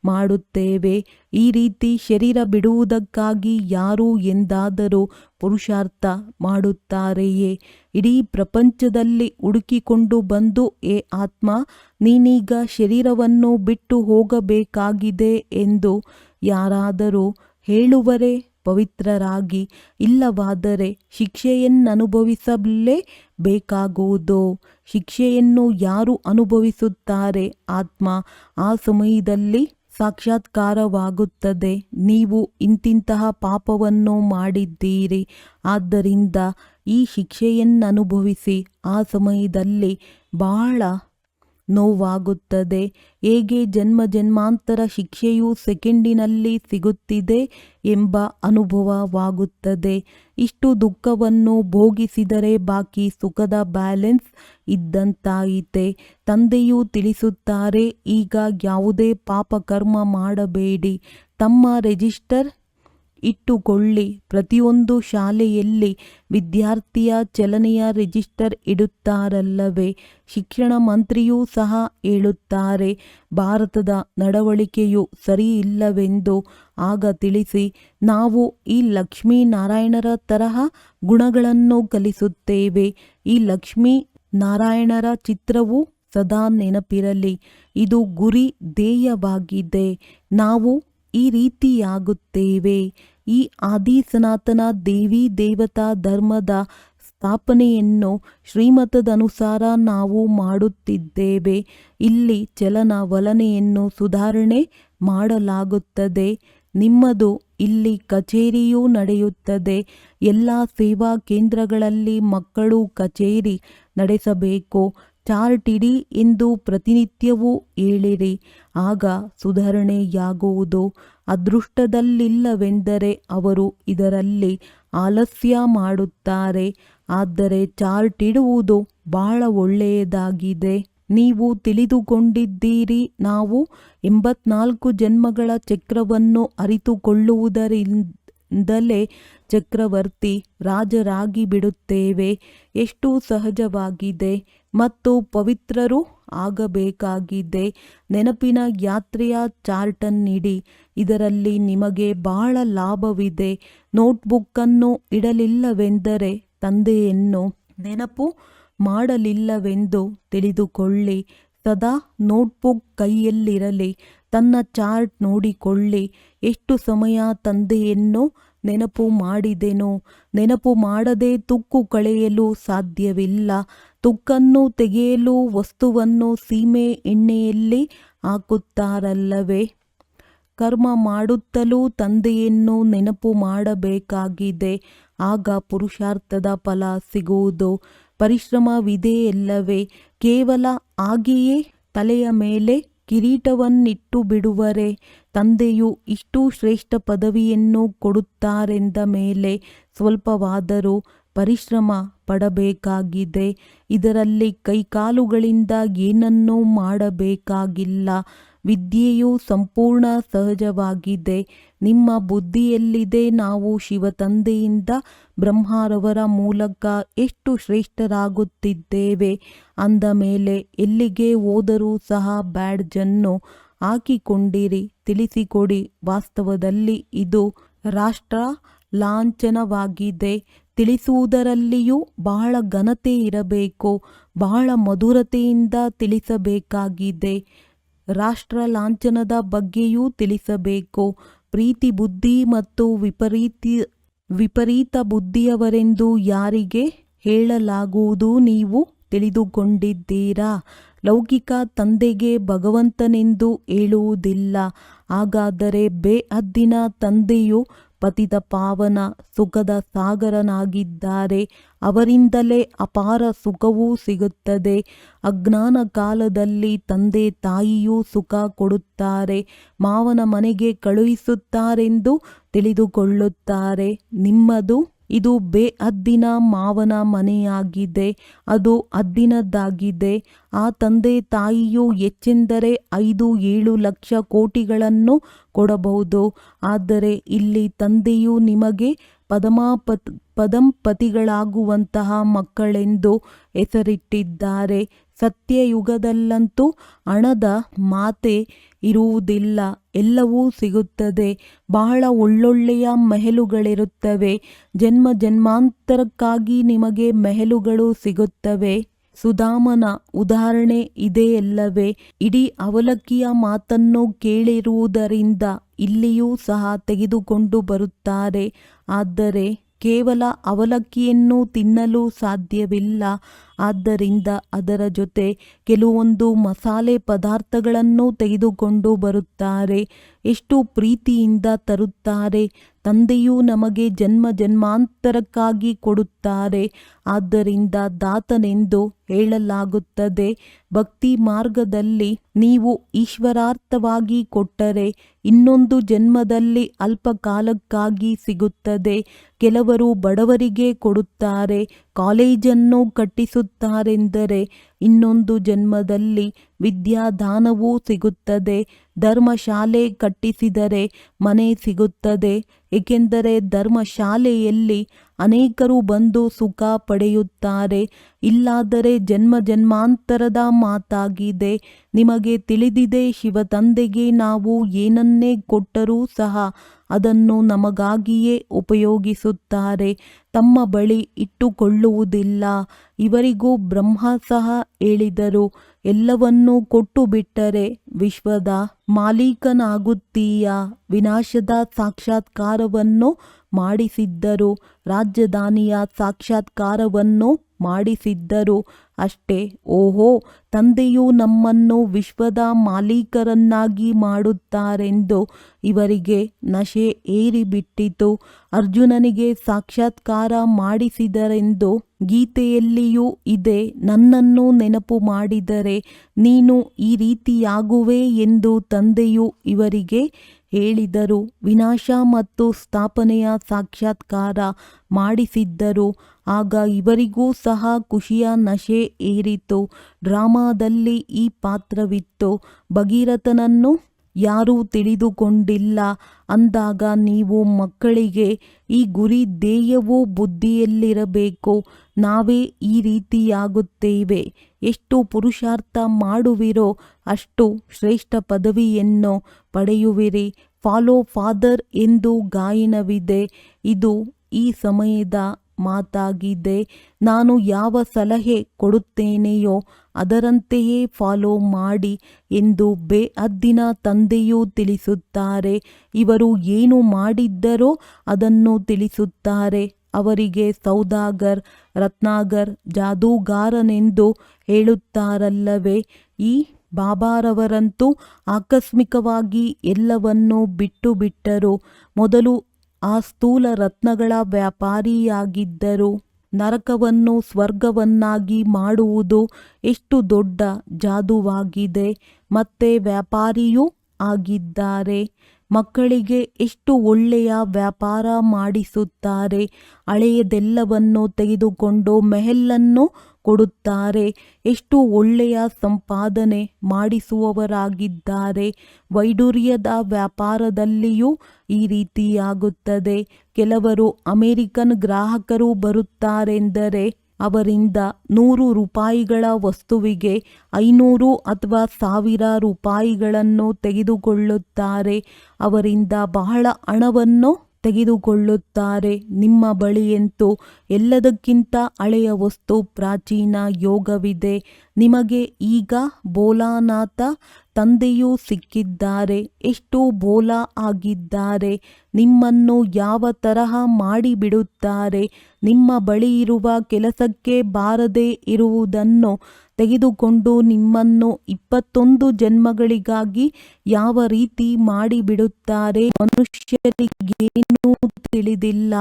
ಮಾಡುತ್ತೇವೆ. ಈ ರೀತಿ ಶರೀರ ಬಿಡುವುದಕ್ಕಾಗಿ ಯಾರು ಎಂದಾದರೂ ಪುರುಷಾರ್ಥ ಮಾಡುತ್ತಾರೆಯೇ? ಇಡೀ ಪ್ರಪಂಚದಲ್ಲಿ ಹುಡುಕಿಕೊಂಡು ಬಂದು, ಏ ಆತ್ಮ, ನೀನೀಗ ಶರೀರವನ್ನು ಬಿಟ್ಟು ಹೋಗಬೇಕಾಗಿದೆ ಎಂದು ಯಾರಾದರೂ ಹೇಳುವರೇ? ಪವಿತ್ರರಾಗಿ. ಇಲ್ಲವಾದರೆ ಶಿಕ್ಷೆಯನ್ನನುಭವಿಸಲೇ ಬೇಕಾಗುವುದು. ಶಿಕ್ಷೆಯನ್ನು ಯಾರು ಅನುಭವಿಸುತ್ತಾರೆ? ಆತ್ಮ. ಆ ಸಮಯದಲ್ಲಿ ಸಾಕ್ಷಾತ್ಕಾರವಾಗುತ್ತದೆ. ನೀವು ಇಂತಿಂತಹ ಪಾಪವನ್ನು ಮಾಡಿದ್ದೀರಿ, ಆದ್ದರಿಂದ ಈ ಶಿಕ್ಷೆಯನ್ನನುಭವಿಸಿ. ಆ ಸಮಯದಲ್ಲಿ ಬಹಳ ನೋವಾಗುತ್ತದೆ. ಹೇಗೆ ಜನ್ಮ ಜನ್ಮಾಂತರ ಶಿಕ್ಷೆಯು ಸೆಕೆಂಡಿನಲ್ಲಿ ಸಿಗುತ್ತಿದೆ ಎಂಬ ಅನುಭವವಾಗುತ್ತದೆ. ಇಷ್ಟು ದುಃಖವನ್ನು ಭೋಗಿಸಿದರೆ ಬಾಕಿ ಸುಖದ ಬ್ಯಾಲೆನ್ಸ್ ಇದ್ದಂತಾಯಿತೆ. ತಂದೆಯು ತಿಳಿಸುತ್ತಾರೆ, ಈಗ ಯಾವುದೇ ಪಾಪಕರ್ಮ ಮಾಡಬೇಡಿ. ತಮ್ಮ ರಿಜಿಸ್ಟರ್ ಇಟ್ಟುಕೊಳ್ಳಿ. ಪ್ರತಿಯೊಂದು ಶಾಲೆಯಲ್ಲಿ ವಿದ್ಯಾರ್ಥಿಯ ಚಲನೆಯ ರಿಜಿಸ್ಟರ್ ಇಡುತ್ತಾರಲ್ಲವೇ? ಶಿಕ್ಷಣ ಮಂತ್ರಿಯೂ ಸಹ ಹೇಳುತ್ತಾರೆ, ಭಾರತದ ನಡವಳಿಕೆಯು ಸರಿ ಇಲ್ಲವೆಂದು. ಆಗ ತಿಳಿಸಿ, ನಾವು ಈ ಲಕ್ಷ್ಮೀ ನಾರಾಯಣರ ತರಹ ಗುಣಗಳನ್ನು ಕಲಿಸುತ್ತೇವೆ. ಈ ಲಕ್ಷ್ಮೀ ನಾರಾಯಣರ ಚಿತ್ರವು ಸದಾ ನೆನಪಿರಲಿ. ಇದು ಗುರಿ ಧ್ಯೇಯವಾಗಿದೆ. ನಾವು ಈ ರೀತಿಯಾಗುತ್ತೇವೆ. ಈ ಆದಿ ಸನಾತನ ದೇವಿ ದೇವತಾ ಧರ್ಮದ ಸ್ಥಾಪನೆಯನ್ನು ಶ್ರೀಮತದನುಸಾರ ನಾವು ಮಾಡುತ್ತಿದ್ದೇವೆ. ಇಲ್ಲಿ ಚಲನವಲನೆಯನ್ನು ಸುಧಾರಣೆ ಮಾಡಲಾಗುತ್ತದೆ. ನಿಮ್ಮದು ಇಲ್ಲಿ ಕಚೇರಿಯೂ ನಡೆಯುತ್ತದೆ. ಎಲ್ಲ ಸೇವಾ ಕೇಂದ್ರಗಳಲ್ಲಿ ಮಕ್ಕಳು ಕಚೇರಿ ನಡೆಸಬೇಕು. ಚಾರ್ಟ್ ಇಡಿ ಎಂದು ಪ್ರತಿನಿತ್ಯವೂ ಹೇಳಿರಿ. ಆಗ ಸುಧಾರಣೆಯಾಗುವುದು. ಅದೃಷ್ಟದಲ್ಲಿಲ್ಲವೆಂದರೆ ಅವರು ಇದರಲ್ಲಿ ಆಲಸ್ಯ ಮಾಡುತ್ತಾರೆ. ಆದರೆ ಚಾರ್ಟ್ ಇಡುವುದು ಬಹಳ ಒಳ್ಳೆಯದಾಗಿದೆ. ನೀವು ತಿಳಿದುಕೊಂಡಿದ್ದೀರಿ, ನಾವು 84 ಜನ್ಮಗಳ ಚಕ್ರವನ್ನು ಅರಿತುಕೊಳ್ಳುವುದರಿಂದಲೇ ಚಕ್ರವರ್ತಿ ರಾಜರಾಗಿ ಬಿಡುತ್ತೇವೆ. ಎಷ್ಟು ಸಹಜವಾಗಿದೆ ಮತ್ತು ಪವಿತ್ರರೂ ಆಗಬೇಕಾಗಿದೆ. ನೆನಪಿನ ಯಾತ್ರೆಯ ಚಾರ್ಟನ್ನಿಡಿ. ಇದರಲ್ಲಿ ನಿಮಗೆ ಬಹಳ ಲಾಭವಿದೆ. ನೋಟ್ಬುಕ್ಕನ್ನು ಇಡಲಿಲ್ಲವೆಂದರೆ ತಂದೆಯನ್ನು ನೆನಪು ಮಾಡಲಿಲ್ಲವೆಂದು ತಿಳಿದುಕೊಳ್ಳಿ. ಸದಾ ನೋಟ್ಬುಕ್ ಕೈಯಲ್ಲಿರಲಿ. ತನ್ನ ಚಾರ್ಟ್ ನೋಡಿಕೊಳ್ಳಿ. ಎಷ್ಟು ಸಮಯ ತಂದೆಯನ್ನು ನೆನಪು ಮಾಡಿದೆನು. ನೆನಪು ಮಾಡದೆ ತುಕ್ಕು ಕಳೆಯಲು ಸಾಧ್ಯವಿಲ್ಲ. ತುಕ್ಕನ್ನು ತೆಗೆಯಲು ವಸ್ತುವನ್ನು ಸೀಮೆ ಎಣ್ಣೆಯಲ್ಲಿ ಹಾಕುತ್ತಾರಲ್ಲವೇ? ಕರ್ಮ ಮಾಡುತ್ತಲೂ ತಂದೆಯನ್ನು ನೆನಪು ಮಾಡಬೇಕಾಗಿದೆ. ಆಗ ಪುರುಷಾರ್ಥದ ಫಲ ಸಿಗುವುದು. ಪರಿಶ್ರಮವಿದೆಯಲ್ಲವೇ? ಕೇವಲ ಹಾಗೆಯೇ ತಲೆಯ ಮೇಲೆ ಕಿರೀಟವನ್ನಿಟ್ಟು ಬಿಡುವರೆ? ತಂದೆಯು ಇಷ್ಟು ಶ್ರೇಷ್ಠ ಪದವಿಯನ್ನು ಕೊಡುತ್ತಾರೆಂದ ಮೇಲೆ ಸ್ವಲ್ಪವಾದರೂ ಪರಿಶ್ರಮ ಪಡಬೇಕಾಗಿದೆ. ಇದರಲ್ಲಿ ಕೈಕಾಲುಗಳಿಂದ ಏನನ್ನೂ ಮಾಡಬೇಕಾಗಿಲ್ಲ. ವಿದ್ಯೆಯು ಸಂಪೂರ್ಣ ಸಹಜವಾಗಿದೆ. ನಿಮ್ಮ ಬುದ್ಧಿಯಲ್ಲಿದೆ, ನಾವು ಶಿವತಂದೆಯಿಂದ ಬ್ರಹ್ಮರವರ ಮೂಲಕ ಎಷ್ಟು ಶ್ರೇಷ್ಠರಾಗುತ್ತಿದ್ದೇವೆ. ಅಂದ ಮೇಲೆ ಎಲ್ಲಿಗೆ ಹೋದರೂ ಸಹ ಬ್ಯಾಡ್ಜನ್ನು ಹಾಕಿಕೊಂಡಿರಿ. ತಿಳಿಸಿಕೊಡಿ. ವಾಸ್ತವದಲ್ಲಿ ಇದು ರಾಷ್ಟ್ರ ಲಾಂಛನವಾಗಿದೆ. ತಿಳಿಸುವುದರಲ್ಲಿಯೂ ಬಹಳ ಘನತೆ ಇರಬೇಕು. ಬಹಳ ಮಧುರತೆಯಿಂದ ತಿಳಿಸಬೇಕಾಗಿದೆ. ರಾಷ್ಟ್ರ ಲಾಂಛನದ ಬಗ್ಗೆಯೂ ತಿಳಿಸಬೇಕು. ಪ್ರೀತಿ ಬುದ್ಧಿ ಮತ್ತು ವಿಪರೀತ ಬುದ್ಧಿಯವರೆಂದು ಯಾರಿಗೆ ಹೇಳಲಾಗುವುದು? ನೀವು ತಿಳಿದುಕೊಂಡಿದ್ದೀರಾ? ಲೌಕಿಕ ತಂದೆಗೆ ಭಗವಂತನೆಂದು ಹೇಳುವುದಿಲ್ಲ. ಹಾಗಾದರೆ ಬೇಹದ್ದಿನ ತಂದೆಯು ಪತಿತ ಪಾವನ ಸುಖದ ಸಾಗರನಾಗಿದ್ದಾರೆ. ಅವರಿಂದಲೇ ಅಪಾರ ಸುಖವೂ ಸಿಗುತ್ತದೆ. ಅಜ್ಞಾನ ಕಾಲದಲ್ಲಿ ತಂದೆ ತಾಯಿಯೂ ಸುಖ ಕೊಡುತ್ತಾರೆ. ಮಾವನ ಮನೆಗೆ ಕಳುಹಿಸುತ್ತಾರೆಂದು ತಿಳಿದುಕೊಳ್ಳುತ್ತಾರೆ. ನಿಮ್ಮದು ಇದು ಬೇಹದ್ದಿನ ಮಾವನ ಮನೆಯಾಗಿದೆ. ಅದು ಹದ್ದಿನದ್ದಾಗಿದೆ. ಆ ತಂದೆ ತಾಯಿಯು ಹೆಚ್ಚೆಂದರೆ 5-7 ಲಕ್ಷ ಕೋಟಿಗಳನ್ನು ಕೊಡಬಹುದು. ಆದರೆ ಇಲ್ಲಿ ತಂದೆಯು ನಿಮಗೆ ಪದಂಪತಿಗಳಾಗುವಂತಹ ಮಕ್ಕಳೆಂದು ಹೆಸರಿಟ್ಟಿದ್ದಾರೆ. ಸತ್ಯಯುಗದಲ್ಲಂತೂ ಹಣದ ಮಾತೇ ಇರುವುದಿಲ್ಲ. ಎಲ್ಲವೂ ಸಿಗುತ್ತದೆ. ಬಹಳ ಒಳ್ಳೊಳ್ಳೆಯ ಮೆಹಲುಗಳಿರುತ್ತವೆ. ಜನ್ಮ ಜನ್ಮಾಂತರಕ್ಕಾಗಿ ನಿಮಗೆ ಮೆಹಲುಗಳು ಸಿಗುತ್ತವೆ. ಸುಧಾಮನ ಉದಾಹರಣೆ ಇದೆಯಲ್ಲವೇ? ಇಡೀ ಅವಲಕ್ಕಿಯ ಮಾತನ್ನು ಕೇಳಿರುವುದರಿಂದ ಇಲ್ಲಿಯೂ ಸಹ ತೆಗೆದುಕೊಂಡು ಬರುತ್ತಾರೆ. ಆದರೆ ಕೇವಲ ಅವಲಕ್ಕಿಯನ್ನು ತಿನ್ನಲು ಸಾಧ್ಯವಿಲ್ಲ. ಆದ್ದರಿಂದ ಅದರ ಜೊತೆ ಕೆಲವೊಂದು ಮಸಾಲೆ ಪದಾರ್ಥಗಳನ್ನು ತೆಗೆದುಕೊಂಡು ಬರುತ್ತಾರೆ. ಎಷ್ಟು ಪ್ರೀತಿಯಿಂದ ತರುತ್ತಾರೆ. ತಂದೆಯು ನಮಗೆ ಜನ್ಮ ಜನ್ಮಾಂತರಕ್ಕಾಗಿ ಕೊಡುತ್ತಾರೆ. ಆದ್ದರಿಂದ ದಾತನೆಂದು ಹೇಳಲಾಗುತ್ತದೆ. ಭಕ್ತಿ ಮಾರ್ಗದಲ್ಲಿ ನೀವು ಈಶ್ವರಾರ್ಥವಾಗಿ ಕೊಟ್ಟರೆ ಇನ್ನೊಂದು ಜನ್ಮದಲ್ಲಿ ಅಲ್ಪ ಕಾಲಕ್ಕಾಗಿ ಸಿಗುತ್ತದೆ. ಕೆಲವರು ಬಡವರಿಗೆ ಕೊಡುತ್ತಾರೆ, ಕಾಲೇಜನ್ನು ಕಟ್ಟಿಸುತ್ತಾರೆಂದರೆ ಇನ್ನೊಂದು ಜನ್ಮದಲ್ಲಿ ವಿದ್ಯಾದಾನವೂ ಸಿಗುತ್ತದೆ. ಧರ್ಮಶಾಲೆ ಕಟ್ಟಿಸಿದರೆ ಮನೆ ಸಿಗುತ್ತದೆ, ಏಕೆಂದರೆ ಧರ್ಮಶಾಲೆಯಲ್ಲಿ ಅನೇಕರು ಬಂದು ಸುಖ ಪಡೆಯುತ್ತಾರೆ. ಇಲ್ಲಾದರೆ ಜನ್ಮ ಜನ್ಮಾಂತರದ ಮಾತಾಗಿದೆ. ನಿಮಗೆ ತಿಳಿದಿದೆ, ಶಿವತಂದೆಗೆ ನಾವು ಏನನ್ನೇ ಕೊಟ್ಟರೂ ಸಹ ಅದನ್ನು ನಮಗಾಗಿಯೇ ಉಪಯೋಗಿಸುತ್ತಾರೆ, ತಮ್ಮ ಬಳಿ ಇಟ್ಟುಕೊಳ್ಳುವುದಿಲ್ಲ. ಇವರಿಗೂ ಬ್ರಹ್ಮ ಸಹ ಹೇಳಿದರು, ಎಲ್ಲವನ್ನೂ ಕೊಟ್ಟು ಬಿಟ್ಟರೆ ವಿಶ್ವದ ಮಾಲೀಕನಾಗುತ್ತೀಯ. ವಿನಾಶದ ಸಾಕ್ಷಾತ್ಕಾರವನ್ನು ಮಾಡಿಸಿದ್ದರು, ರಾಜಧಾನಿಯ ಸಾಕ್ಷಾತ್ಕಾರವನ್ನು ಮಾಡಿಸಿದ್ದರು. ಅಷ್ಟೇ. ಓಹೋ, ತಂದೆಯು ನಮ್ಮನ್ನು ವಿಶ್ವದ ಮಾಲೀಕರನ್ನಾಗಿ ಮಾಡುತ್ತಾರೆಂದು ಇವರಿಗೆ ನಶೆ ಏರಿಬಿಟ್ಟಿತು. ಅರ್ಜುನನಿಗೆ ಸಾಕ್ಷಾತ್ಕಾರ ಮಾಡಿಸಿದರೆಂದು ಗೀತೆಯಲ್ಲಿಯೂ ಇದೆ. ನನ್ನನ್ನು ನೆನಪು ಮಾಡಿದರೆ ನೀನು ಈ ರೀತಿಯಾಗುವೆ ಎಂದು ತಂದೆಯು ಇವರಿಗೆ ಹೇಳಿದರು. ವಿನಾಶ ಮತ್ತು ಸ್ಥಾಪನೆಯ ಸಾಕ್ಷಾತ್ಕಾರ ಮಾಡಿಸಿದ್ದರು. ಆಗ ಇವರಿಗೂ ಸಹ ಖುಷಿಯ ನಶೆ ಏರಿತು. ಡ್ರಾಮಾದಲ್ಲಿ ಈ ಪಾತ್ರವಿತ್ತು. ಭಗೀರಥನನ್ನು ಯಾರೂ ತಿಳಿದುಕೊಂಡಿಲ್ಲ ಅಂದಾಗ ನೀವು ಮಕ್ಕಳಿಗೆ ಈ ಗುರಿ ಧ್ಯೇಯವೂ ಬುದ್ಧಿಯಲ್ಲಿರಬೇಕು. ನಾವೇ ಈ ರೀತಿಯಾಗುತ್ತೇವೆ. ಎಷ್ಟು ಪುರುಷಾರ್ಥ ಮಾಡುವಿರೋ ಅಷ್ಟು ಶ್ರೇಷ್ಠ ಪದವಿಯನ್ನು ಪಡೆಯುವಿರಿ. ಫಾಲೋ ಫಾದರ್ ಎಂದು ಗಾಯನವಿದೆ. ಇದು ಈ ಸಮಯದ ಮಾತಾಗಿದೆ. ನಾನು ಯಾವ ಸಲಹೆ ಕೊಡುತ್ತೇನೆಯೋ ಅದರಂತೆಯೇ ಫಾಲೋ ಮಾಡಿ ಎಂದು ಬೇಅದ್ದಿನ ತಂದೆಯೂ ತಿಳಿಸುತ್ತಾರೆ. ಇವರು ಏನು ಮಾಡಿದ್ದರೋ ಅದನ್ನು ತಿಳಿಸುತ್ತಾರೆ. ಅವರಿಗೆ ಸೌದಾಗರ್, ರತ್ನಾಗರ್, ಜಾದೂಗಾರನೆಂದು ಹೇಳುತ್ತಾರಲ್ಲವೇ. ಈ ಬಾಬಾರವರಂತೂ ಆಕಸ್ಮಿಕವಾಗಿ ಎಲ್ಲವನ್ನೂ ಬಿಟ್ಟು ಬಿಟ್ಟರು. ಮೊದಲು ಆ ಸ್ಥೂಲ ರತ್ನಗಳ ವ್ಯಾಪಾರಿಯಾಗಿದ್ದರು. ನರಕವನ್ನು ಸ್ವರ್ಗವನ್ನಾಗಿ ಮಾಡುವುದು ಎಷ್ಟು ದೊಡ್ಡ ಜಾದುವಾಗಿದೆ. ಮತ್ತೆ ವ್ಯಾಪಾರಿಯೂ ಆಗಿದ್ದಾರೆ. ಮಕ್ಕಳಿಗೆ ಎಷ್ಟು ಒಳ್ಳೆಯ ವ್ಯಾಪಾರ ಮಾಡಿಸುತ್ತಾರೆ. ಹಳೆಯದೆಲ್ಲವನ್ನು ತೆಗೆದುಕೊಂಡು ಮೆಹಲನ್ನು ಕೊಡುತ್ತಾರೆ. ಎಷ್ಟು ಒಳ್ಳೆಯ ಸಂಪಾದನೆ ಮಾಡಿಸುವವರಾಗಿದ್ದಾರೆ. ವೈಡೂರ್ಯದ ವ್ಯಾಪಾರದಲ್ಲಿಯೂ ಈ ರೀತಿಯಾಗುತ್ತದೆ. ಕೆಲವರು ಅಮೆರಿಕನ್ ಗ್ರಾಹಕರು ಬರುತ್ತಾರೆಂದರೆ ಅವರಿಂದ 100 ರೂಪಾಯಿಗಳ ವಸ್ತುವಿಗೆ 500 ಅಥವಾ 1000 ರೂಪಾಯಿಗಳನ್ನು ತೆಗೆದುಕೊಳ್ಳುತ್ತಾರೆ. ಅವರಿಂದ ಬಹಳ ಹಣವನ್ನು ತೆಗೆದುಕೊಳ್ಳುತ್ತಾರೆ. ನಿಮ್ಮ ಬಳಿಯಂತೂ ಎಲ್ಲದಕ್ಕಿಂತ ಹಳೆಯ ವಸ್ತು ಪ್ರಾಚೀನ ಯೋಗವಿದೆ. ನಿಮಗೆ ಈಗ ಭೋಲಾನಾಥ ತಂದೆಯೂ ಸಿಕ್ಕಿದ್ದಾರೆ. ಎಷ್ಟು ಭೋಲಾ ಆಗಿದ್ದಾರೆ. ನಿಮ್ಮನ್ನು ಯಾವ ತರಹ ಮಾಡಿಬಿಡುತ್ತಾರೆ. ನಿಮ್ಮ ಬಳಿ ಇರುವ ಕೆಲಸಕ್ಕೆ ಬಾರದೇ ಇರುವುದನ್ನು ತೆಗೆದುಕೊಂಡು ನಿಮ್ಮನ್ನು 21 ಜನ್ಮಗಳಿಗಾಗಿ ಯಾವ ರೀತಿ ಮಾಡಿಬಿಡುತ್ತಾರೆ. ಮನುಷ್ಯರಿಗೇನೂ ತಿಳಿದಿಲ್ಲ.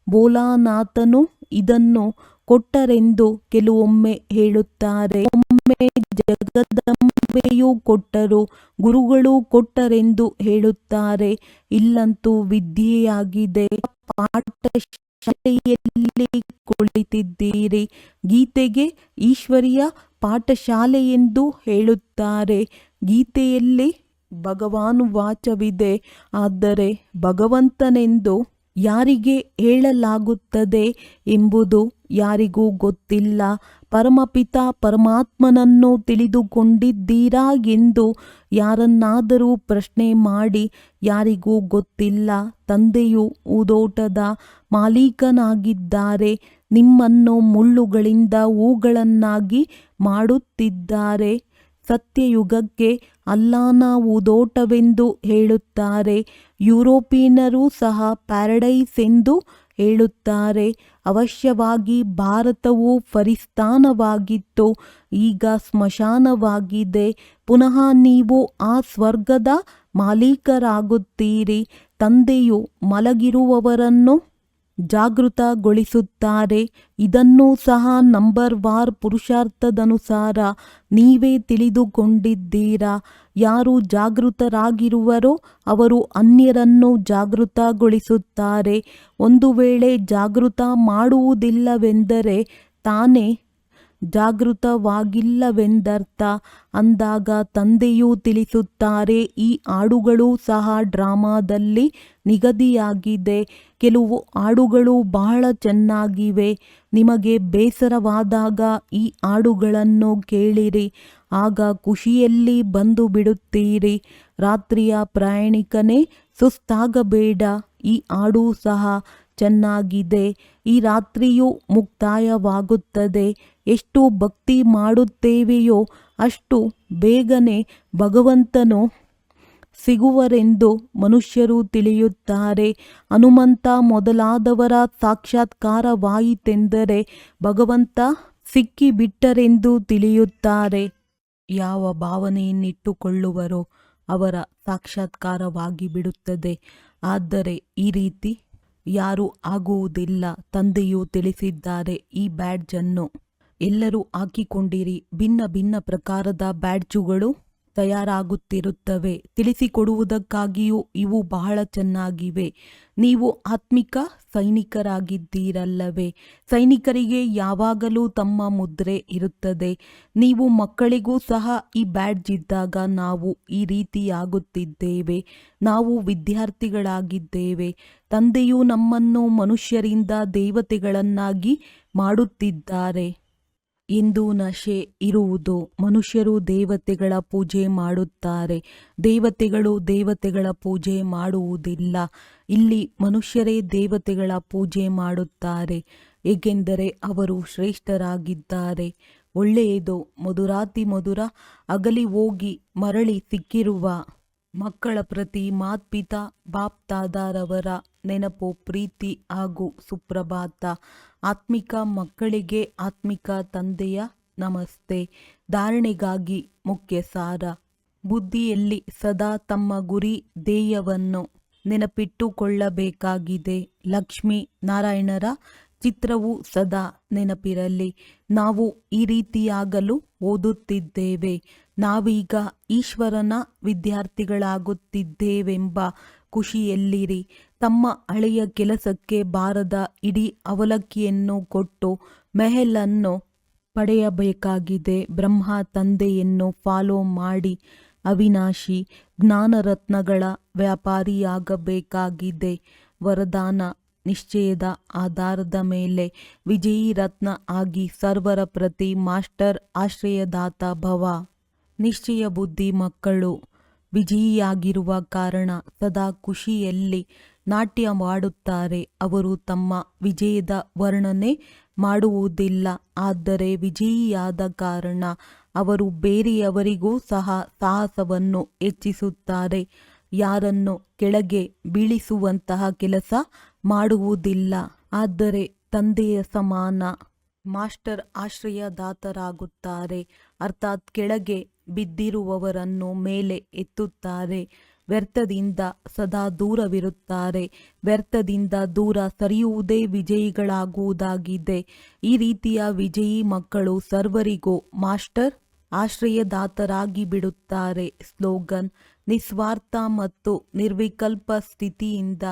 ಭೋಲಾನಾಥನು ಇದನ್ನು ಕೊಟ್ಟರೆಂದು ಕೆಲವೊಮ್ಮೆ ಹೇಳುತ್ತಾರೆ. ಒಮ್ಮೆ ಜಗದಂಬೆಯೂ ಕೊಟ್ಟರು, ಗುರುಗಳು ಕೊಟ್ಟರೆಂದು ಹೇಳುತ್ತಾರೆ. ಇಲ್ಲಂತೂ ವಿದ್ಯೆಯಾಗಿದೆ. ಪಾಠಶಾಲೆಯಲ್ಲಿ ಕುಳಿತಿದ್ದೀರಿ. ಗೀತೆಗೆ ಈಶ್ವರಿಯ ಪಾಠಶಾಲೆಯೆಂದು ಹೇಳುತ್ತಾರೆ. ಗೀತೆಯಲ್ಲಿ ಭಗವಾನುವಾಚವಿದೆ. ಆದರೆ ಭಗವಂತನೆಂದು ಯಾರಿಗೆ ಹೇಳಲಾಗುತ್ತದೆ ಎಂಬುದು ಯಾರಿಗೂ ಗೊತ್ತಿಲ್ಲ. ಪರಮಪಿತ ಪರಮಾತ್ಮನನ್ನು ತಿಳಿದುಕೊಂಡಿದ್ದೀರಾ ಎಂದು ಯಾರನ್ನಾದರೂ ಪ್ರಶ್ನೆ ಮಾಡಿ, ಯಾರಿಗೂ ಗೊತ್ತಿಲ್ಲ. ತಂದೆಯು ಹೂದೋಟದ ಮಾಲೀಕನಾಗಿದ್ದಾರೆ. ನಿಮ್ಮನ್ನು ಮುಳ್ಳುಗಳಿಂದ ಹೂಗಳನ್ನಾಗಿ ಮಾಡುತ್ತಿದ್ದಾರೆ. ಸತ್ಯಯುಗಕ್ಕೆ ಅಲ್ಲಾನ ಹೂದೋಟವೆಂದು ಹೇಳುತ್ತಾರೆ. ಯುರೋಪಿಯನ್ನರು ಸಹ ಪ್ಯಾರಡೈಸ್ ಎಂದು ಹೇಳುತ್ತಾರೆ. ಅವಶ್ಯವಾಗಿ ಭಾರತವು ಫರಿಸ್ತಾನವಾಗಿತ್ತು, ಈಗ ಸ್ಮಶಾನವಾಗಿದೆ. ಪುನಃ ನೀವು ಆ ಸ್ವರ್ಗದ ಮಾಲೀಕರಾಗುತ್ತೀರಿ. ತಂದೆಯು ಮಲಗಿರುವವರನ್ನು ಜಾಗೃತಗೊಳಿಸುತ್ತಾರೆ. ಇದನ್ನೂ ಸಹ ನಂಬರ್ ವಾರ್ ಪುರುಷಾರ್ಥದನುಸಾರ ನೀವೇ ತಿಳಿದುಕೊಂಡಿದ್ದೀರಾ. ಯಾರು ಜಾಗೃತರಾಗಿರುವರೋ ಅವರು ಅನ್ಯರನ್ನು ಜಾಗೃತಗೊಳಿಸುತ್ತಾರೆ. ಒಂದು ವೇಳೆ ಜಾಗೃತ ಮಾಡುವುದಿಲ್ಲವೆಂದರೆ ತಾನೇ ಜಾಗೃತವಾಗಿಲ್ಲವೆಂದರ್ಥ. ಅಂದಾಗ ತಂದೆಯೂ ತಿಳಿಸುತ್ತಾರೆ, ಈ ಹಾಡುಗಳು ಸಹ ಡ್ರಾಮಾದಲ್ಲಿ ನಿಗದಿಯಾಗಿದೆ. ಕೆಲವು ಹಾಡುಗಳು ಬಹಳ ಚೆನ್ನಾಗಿವೆ. ನಿಮಗೆ ಬೇಸರವಾದಾಗ ಈ ಹಾಡುಗಳನ್ನು ಕೇಳಿರಿ, ಆಗ ಖುಷಿಯಲ್ಲಿ ಬಂದು ಬಿಡುತ್ತೀರಿ. ರಾತ್ರಿಯ ಪ್ರಯಾಣಿಕನೇ, ಸುಸ್ತಾಗಬೇಡ, ಈ ಹಾಡು ಸಹ ಚೆನ್ನಾಗಿದೆ. ಈ ರಾತ್ರಿಯು ಮುಕ್ತಾಯವಾಗುತ್ತದೆ. ಎಷ್ಟು ಭಕ್ತಿ ಮಾಡುತ್ತೇವೆಯೋ ಅಷ್ಟು ಬೇಗನೆ ಭಗವಂತನು ಸಿಗುವರೆಂದು ಮನುಷ್ಯರು ತಿಳಿಯುತ್ತಾರೆ. ಹನುಮಂತ ಮೊದಲಾದವರ ಸಾಕ್ಷಾತ್ಕಾರವಾಯಿತೆಂದರೆ ಭಗವಂತ ಸಿಕ್ಕಿಬಿಟ್ಟರೆಂದು ತಿಳಿಯುತ್ತಾರೆ. ಯಾವ ಭಾವನೆಯನ್ನಿಟ್ಟುಕೊಳ್ಳುವರೋ ಅವರ ಸಾಕ್ಷಾತ್ಕಾರವಾಗಿ ಬಿಡುತ್ತದೆ. ಆದರೆ ಈ ರೀತಿ ಯಾರೂ ಆಗುವುದಿಲ್ಲ. ತಂದೆಯು ತಿಳಿಸಿದ್ದಾರೆ, ಈ ಬ್ಯಾಡ್ಜನ್ನು ಎಲ್ಲರೂ ಹಾಕಿಕೊಂಡಿರಿ. ಭಿನ್ನ ಭಿನ್ನ ಪ್ರಕಾರದ ಬ್ಯಾಡ್ಜುಗಳು ತಯಾರಾಗುತ್ತಿರುತ್ತವೆ. ತಿಳಿಸಿಕೊಡುವುದಕ್ಕಾಗಿಯೂ ಇವು ಬಹಳ ಚೆನ್ನಾಗಿವೆ. ನೀವು ಆತ್ಮಿಕ ಸೈನಿಕರಾಗಿದ್ದೀರಲ್ಲವೇ? ಸೈನಿಕರಿಗೆ ಯಾವಾಗಲೂ ತಮ್ಮ ಮುದ್ರೆ ಇರುತ್ತದೆ. ನೀವು ಮಕ್ಕಳಿಗೂ ಸಹ ಈ ಬ್ಯಾಡ್ಜ್ ಇದ್ದಾಗ ನಾವು ಈ ರೀತಿಯಾಗುತ್ತಿದ್ದೇವೆ. ನಾವು ವಿದ್ಯಾರ್ಥಿಗಳಾಗಿದ್ದೇವೆ. ತಂದೆಯು ನಮ್ಮನ್ನು ಮನುಷ್ಯರಿಂದ ದೇವತೆಗಳನ್ನಾಗಿ ಮಾಡುತ್ತಿದ್ದಾರೆ ಎಂದು ನಶೆ ಇರುವುದು. ಮನುಷ್ಯರು ದೇವತೆಗಳ ಪೂಜೆ ಮಾಡುತ್ತಾರೆ. ದೇವತೆಗಳು ದೇವತೆಗಳ ಪೂಜೆ ಮಾಡುವುದಿಲ್ಲ. ಇಲ್ಲಿ ಮನುಷ್ಯರೇ ದೇವತೆಗಳ ಪೂಜೆ ಮಾಡುತ್ತಾರೆ, ಏಕೆಂದರೆ ಅವರು ಶ್ರೇಷ್ಠರಾಗಿದ್ದಾರೆ. ಒಳ್ಳೆಯದು. ಮಧುರಾತಿ ಮಧುರ ಅಗಲಿ ಹೋಗಿ ಮರಳಿ ಸಿಕ್ಕಿರುವ ಮಕ್ಕಳ ಪ್ರತಿ ಮಾತ್ಪಿತಾ ಬಾಪ್ ದಾದಾರವರ ನೆನಪು, ಪ್ರೀತಿ ಹಾಗೂ ಸುಪ್ರಭಾತ. ಆತ್ಮಿಕ ಮಕ್ಕಳಿಗೆ ಆತ್ಮಿಕ ತಂದೆಯ ನಮಸ್ತೆ. ಧಾರಣೆಗಾಗಿ ಮುಖ್ಯ ಸಾರ. ಬುದ್ಧಿಯಲ್ಲಿ ಸದಾ ತಮ್ಮ ಗುರಿ ಧ್ಯೇಯವನ್ನು ನೆನಪಿಟ್ಟುಕೊಳ್ಳಬೇಕಾಗಿದೆ. ಲಕ್ಷ್ಮೀ ನಾರಾಯಣರ ಚಿತ್ರವು ಸದಾ ನೆನಪಿರಲಿ. ನಾವು ಈ ರೀತಿಯಾಗಲು ಓದುತ್ತಿದ್ದೇವೆ. ನಾವೀಗ ಈಶ್ವರನ ವಿದ್ಯಾರ್ಥಿಗಳಾಗುತ್ತಿದ್ದೇವೆಂಬ ಖುಷಿಯಲ್ಲಿರಿ. ತಮ್ಮ ಹಳೆಯ ಕೆಲಸಕ್ಕೆ ಬಾರದ ಇಡೀ ಅವಲಕ್ಕಿಯನ್ನು ಕೊಟ್ಟು ಮೆಹಲನ್ನು ಪಡೆಯಬೇಕಾಗಿದೆ. ಬ್ರಹ್ಮ ತಂದೆಯನ್ನು ಫಾಲೋ ಮಾಡಿ ಅವಿನಾಶಿ ಜ್ಞಾನರತ್ನಗಳ ವ್ಯಾಪಾರಿಯಾಗಬೇಕಾಗಿದೆ. ವರದಾನ ನಿಶ್ಚಯದ ಆಧಾರದ ಮೇಲೆ ವಿಜಯೀ ರತ್ನ ಆಗಿ ಸರ್ವರ ಪ್ರತಿ ಮಾಸ್ಟರ್ ಆಶ್ರಯದಾತ ಭವ. ನಿಶ್ಚಯ ಬುದ್ಧಿ ಮಕ್ಕಳು ವಿಜಯಿಯಾಗಿರುವ ಕಾರಣ ಸದಾ ಖುಷಿಯಲ್ಲಿ ನಾಟ್ಯವಾಡುತ್ತಾರೆ. ಅವರು ತಮ್ಮ ವಿಜಯದ ವರ್ಣನೆ ಮಾಡುವುದಿಲ್ಲ. ಆದರೆ ವಿಜಯಿಯಾದ ಕಾರಣ ಅವರು ಬೇರೆಯವರಿಗೂ ಸಹ ಸಾಹಸವನ್ನು ಹೆಚ್ಚಿಸುತ್ತಾರೆ. ಯಾರನ್ನು ಕೆಳಗೆ ಬೀಳಿಸುವಂತಹ ಕೆಲಸ ಮಾಡುವುದಿಲ್ಲ. ಆದರೆ ತಂದೆಯ ಸಮಾನ ಮಾಸ್ಟರ್ ಆಶ್ರಯದಾತರಾಗುತ್ತಾರೆ. ಅರ್ಥಾತ್ ಕೆಳಗೆ ಬಿದ್ದಿರುವವರನ್ನು ಮೇಲೆ ಎತ್ತುತ್ತಾರೆ. ವ್ಯರ್ಥದಿಂದ ಸದಾ ದೂರವಿರುತ್ತಾರೆ. ವ್ಯರ್ಥದಿಂದ ದೂರ ಸರಿಯುವುದೇ ವಿಜಯಿಗಳಾಗುವುದಾಗಿದೆ. ಈ ರೀತಿಯ ವಿಜಯೀ ಮಕ್ಕಳು ಸರ್ವರಿಗೂ ಮಾಸ್ಟರ್ ಆಶ್ರಯದಾತರಾಗಿ ಬಿಡುತ್ತಾರೆ. ಸ್ಲೋಗನ್: ನಿಸ್ವಾರ್ಥ ಮತ್ತು ನಿರ್ವಿಕಲ್ಪ ಸ್ಥಿತಿಯಿಂದ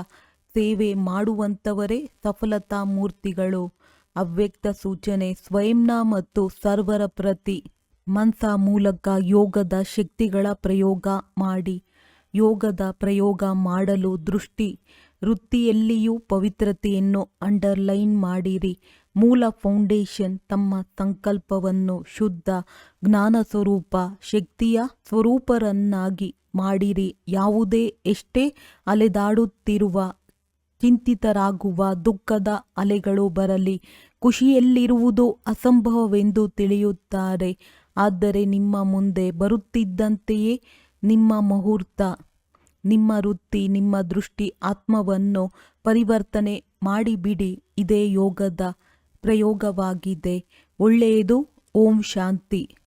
ಸೇವೆ ಮಾಡುವಂಥವರೇ ಸಫಲತಾ ಮೂರ್ತಿಗಳು. ಅವ್ಯಕ್ತ ಸೂಚನೆ: ಸ್ವಯಂನ ಮತ್ತು ಸರ್ವರ ಪ್ರತಿ ಮನಸ ಮೂಲಕ ಯೋಗದ ಶಕ್ತಿಗಳ ಪ್ರಯೋಗ ಮಾಡಿ. ಯೋಗದ ಪ್ರಯೋಗ ಮಾಡಲು ದೃಷ್ಟಿ ವೃತ್ತಿಯಲ್ಲಿಯೂ ಪವಿತ್ರತೆಯನ್ನು ಅಂಡರ್ಲೈನ್ ಮಾಡಿರಿ. ಮೂಲ ಫೌಂಡೇಶನ್ ತಮ್ಮ ಸಂಕಲ್ಪವನ್ನು ಶುದ್ಧ ಜ್ಞಾನ ಸ್ವರೂಪ ಶಕ್ತಿಯ ಸ್ವರೂಪರನ್ನಾಗಿ ಮಾಡಿರಿ. ಯಾವುದೇ ಎಷ್ಟೇ ಅಲೆದಾಡುತ್ತಿರುವ ಚಿಂತಿತರಾಗುವ ದುಃಖದ ಅಲೆಗಳು ಬರಲಿ, ಖುಷಿಯಲ್ಲಿರುವುದು ಅಸಂಭವವೆಂದು ತಿಳಿಯುತ್ತಾರೆ. ಆದರೆ ನಿಮ್ಮ ಮುಂದೆ ಬರುತ್ತಿದ್ದಂತೆಯೇ ನಿಮ್ಮ ಮುಹೂರ್ತ, ನಿಮ್ಮ ವೃತ್ತಿ, ನಿಮ್ಮ ದೃಷ್ಟಿ, ಆತ್ಮವನ್ನು ಪರಿವರ್ತನೆ ಮಾಡಿಬಿಡಿ. ಇದೇ ಯೋಗದ ಪ್ರಯೋಗವಾಗಿದೆ. ಒಳ್ಳೆಯದು. ಓಂ ಶಾಂತಿ.